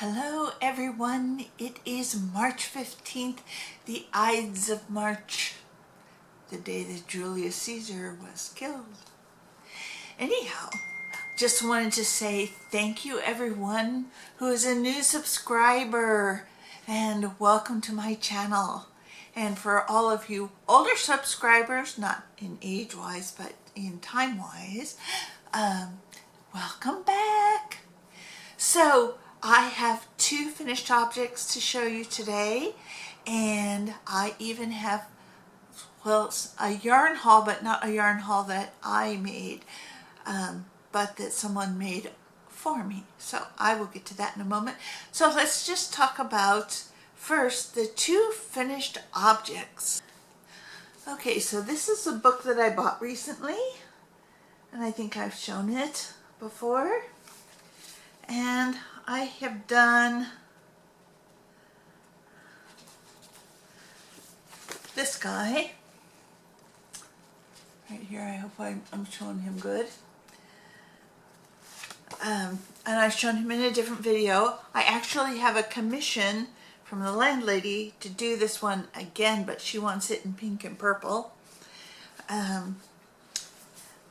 Hello everyone, it is March 15th, the Ides of March, the day that Julius Caesar was killed. Anyhow, just wanted to say thank you everyone who is a new subscriber and welcome to my channel. And for all of you older subscribers, not in age-wise but in time-wise, welcome back. So I have two finished objects to show you today, and I even have, well, a yarn haul, but not a yarn haul that I made, but that someone made for me. So I will get to that in a moment. So let's just talk about first the two finished objects. Okay, so this is a book that I bought recently, and I think I've shown it before. And I have done this guy right here. I hope I'm showing him good. And I've shown him in a different video. I actually have a commission from the landlady to do this one again, but she wants it in pink and purple.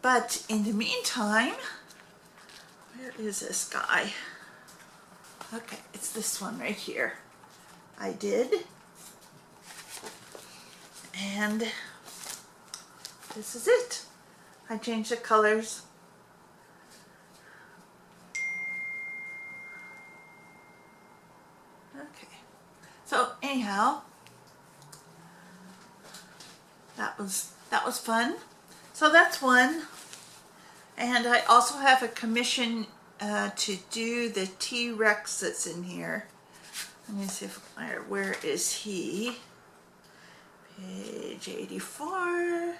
But in the meantime, where is this guy? Okay, it's this one right here. I did. And this is it. I changed the colors. Okay. So anyhow, that was fun. So that's one. And I also have a commission to do the T-Rex that's in here. Let me see where is he? Page 84.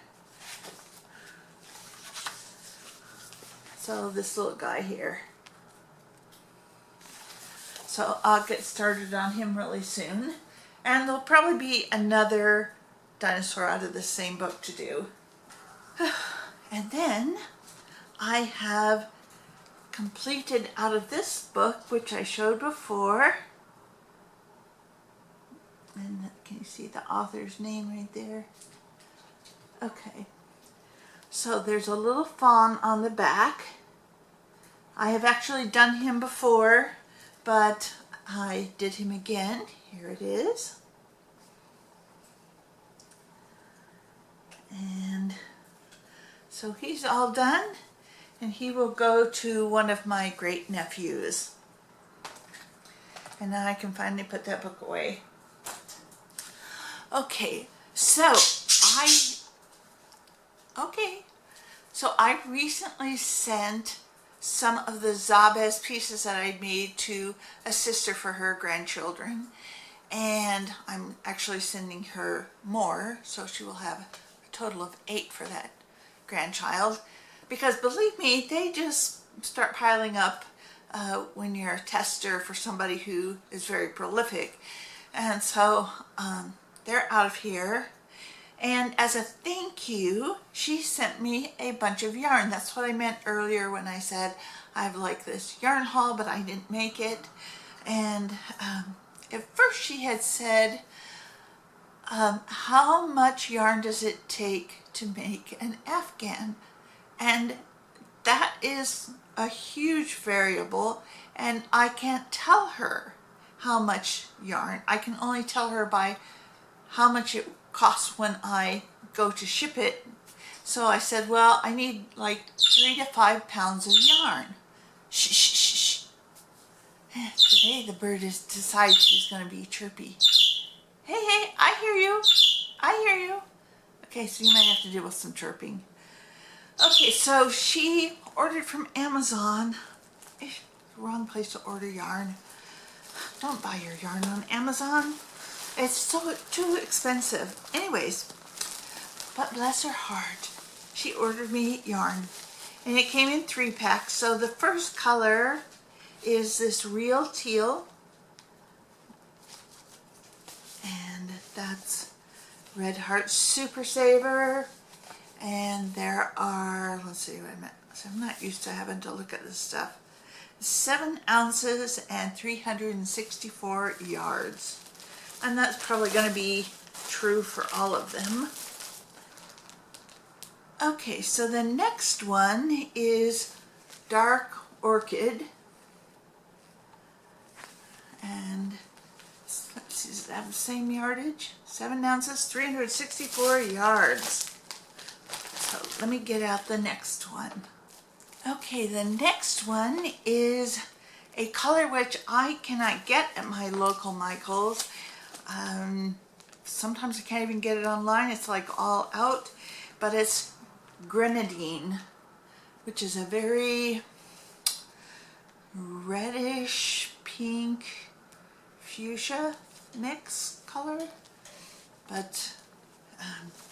So this little guy here. So I'll get started on him really soon. And there'll probably be another dinosaur out of the same book to do. And then I have completed out of this book, which I showed before, and can you see the author's name right there? Okay, so there's a little fawn on the back. I have actually done him before, but I did him again. Here it is. And so he's all done. And he will go to one of my great nephews. And now I can finally put that book away. Okay, so I recently sent some of the Zabez pieces that I made to a sister for her grandchildren. And I'm actually sending her more, so she will have a total of 8 for that grandchild. Because believe me, they just start piling up when you're a tester for somebody who is very prolific. And so they're out of here. And as a thank you, she sent me a bunch of yarn. That's what I meant earlier when I said I have like this yarn haul, but I didn't make it. And at first she had said, how much yarn does it take to make an Afghan? And that is a huge variable, and I can't tell her how much yarn. I can only tell her by how much it costs when I go to ship it. So I said, well, I need like 3 to 5 pounds of yarn. Shh, shh, shh, shh. Today the bird decides she's going to be chirpy. Hey, hey, I hear you. I hear you. Okay, so you might have to deal with some chirping. Okay, so she ordered from Amazon. Wrong place to order yarn. Don't buy your yarn on Amazon. It's too expensive. Anyways, but bless her heart, she ordered me yarn. And it came in 3 packs. So the first color is this real teal. And that's Red Heart Super Saver. And there are, let's see, wait a minute. So I'm not used to having to look at this stuff. 7 ounces and 364 yards. And that's probably going to be true for all of them. Okay, so the next one is Dark Orchid. And let's see, does it have the same yardage? 7 ounces, 364 yards. So let me get out the next one. Okay, the next one is a color which I cannot get at my local Michael's. Sometimes I can't even get it online. It's like all out, but it's grenadine, which is a very reddish pink fuchsia mix color. But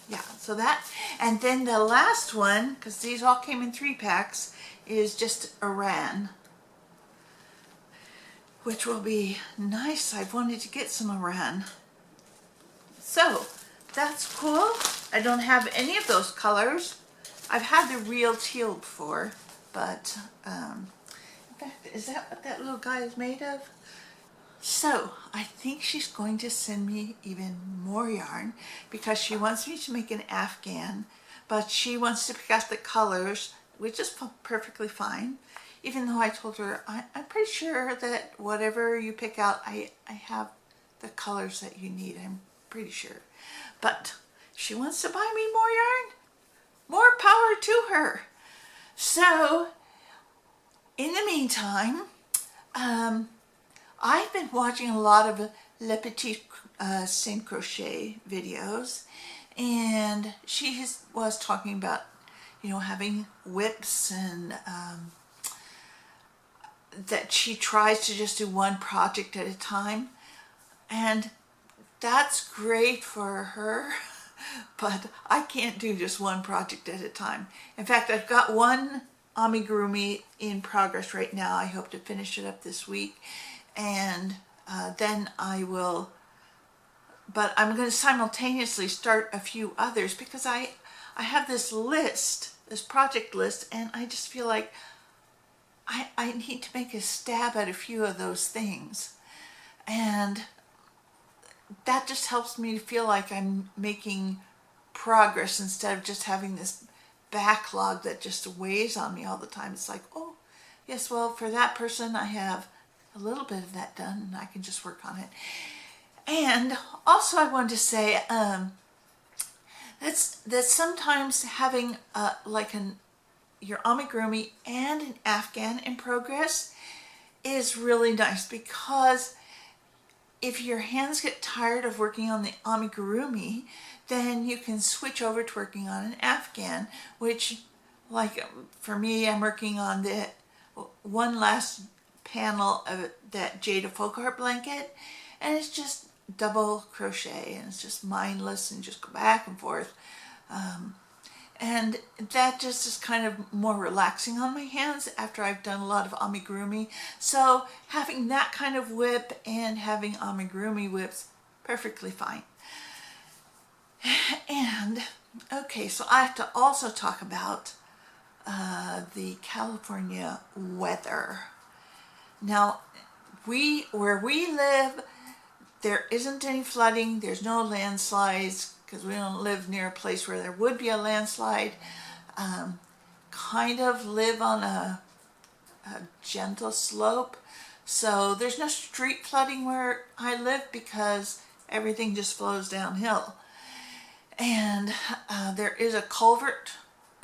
yeah, so that, and then the last one, because these all came in 3 packs, is just Iran, which will be nice. I've wanted to get some Iran. So that's cool. I don't have any of those colors. I've had the real teal before, but in fact, is that what that little guy is made of? So I think she's going to send me even more yarn because she wants me to make an Afghan, but she wants to pick out the colors, which is perfectly fine. Even though I told her, I'm pretty sure that whatever you pick out, I have the colors that you need. I'm pretty sure. But she wants to buy me more yarn. More power to her. So in the meantime, I've been watching a lot of Le Petit Saint Crochet videos, and she was talking about, you know, having whips, and that she tries to just do one project at a time, and that's great for her, but I can't do just one project at a time. In fact, I've got one amigurumi in progress right now. I hope to finish it up this week, and then I will, but I'm going to simultaneously start a few others because I have this list, this project list, and I just feel like I need to make a stab at a few of those things, and that just helps me feel like I'm making progress instead of just having this backlog that just weighs on me all the time. It's like, oh, yes, well, for that person, I have a little bit of that done, and I can just work on it. And also I wanted to say that sometimes having your amigurumi and an Afghan in progress is really nice, because if your hands get tired of working on the amigurumi, then you can switch over to working on an Afghan, which, like for me, I'm working on the one last panel of that Jada folk art blanket, and it's just double crochet, and it's just mindless and just go back and forth. And that just is kind of more relaxing on my hands after I've done a lot of amigurumi. So having that kind of whip and having amigurumi whips, perfectly fine. And okay, so I have to also talk about the California weather. Now, where we live, there isn't any flooding, there's no landslides, because we don't live near a place where there would be a landslide. Kind of live on a gentle slope, so there's no street flooding where I live because everything just flows downhill. And there is a culvert,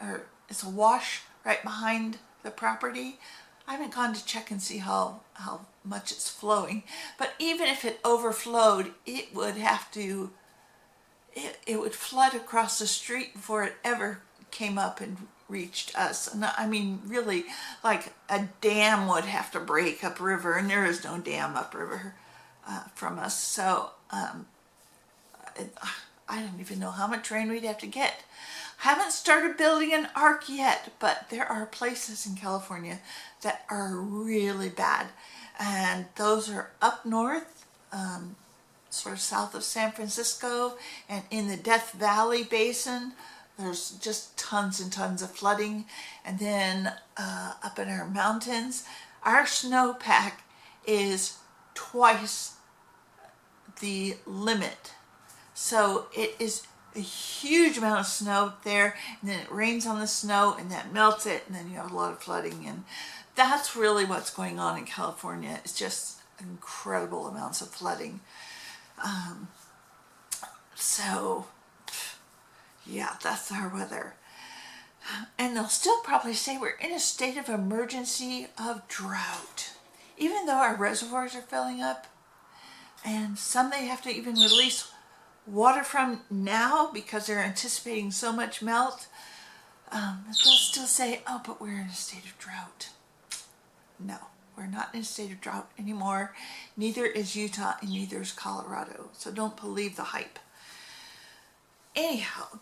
or it's a wash right behind the property. I haven't gone to check and see how much it's flowing, but even if it overflowed, it would have to, it would flood across the street before it ever came up and reached us. And I mean, really, like a dam would have to break upriver, and there is no dam upriver from us. So I don't even know how much rain we'd have to get. Haven't started building an ark yet, but there are places in California that are really bad, and those are up north, sort of south of San Francisco, and in the Death Valley Basin. There's just tons and tons of flooding. And then up in our mountains, Our snowpack is twice the limit. So it is a huge amount of snow up there, and then it rains on the snow and that melts it, and then you have a lot of flooding. And that's really what's going on in California. It's just incredible amounts of flooding. So yeah, that's our weather. And they'll still probably say we're in a state of emergency of drought, even though our reservoirs are filling up. And some they have to even release water from now because they're anticipating so much melt. They'll still say, oh, but we're in a state of drought. No, we're not in a state of drought anymore. Neither is Utah and neither is Colorado. So don't believe the hype. Anyhow,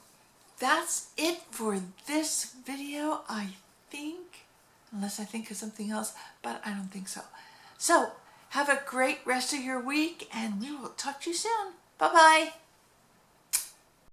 that's it for this video, I think. Unless I think of something else, but I don't think so. So, have a great rest of your week, and we will talk to you soon. Bye-bye.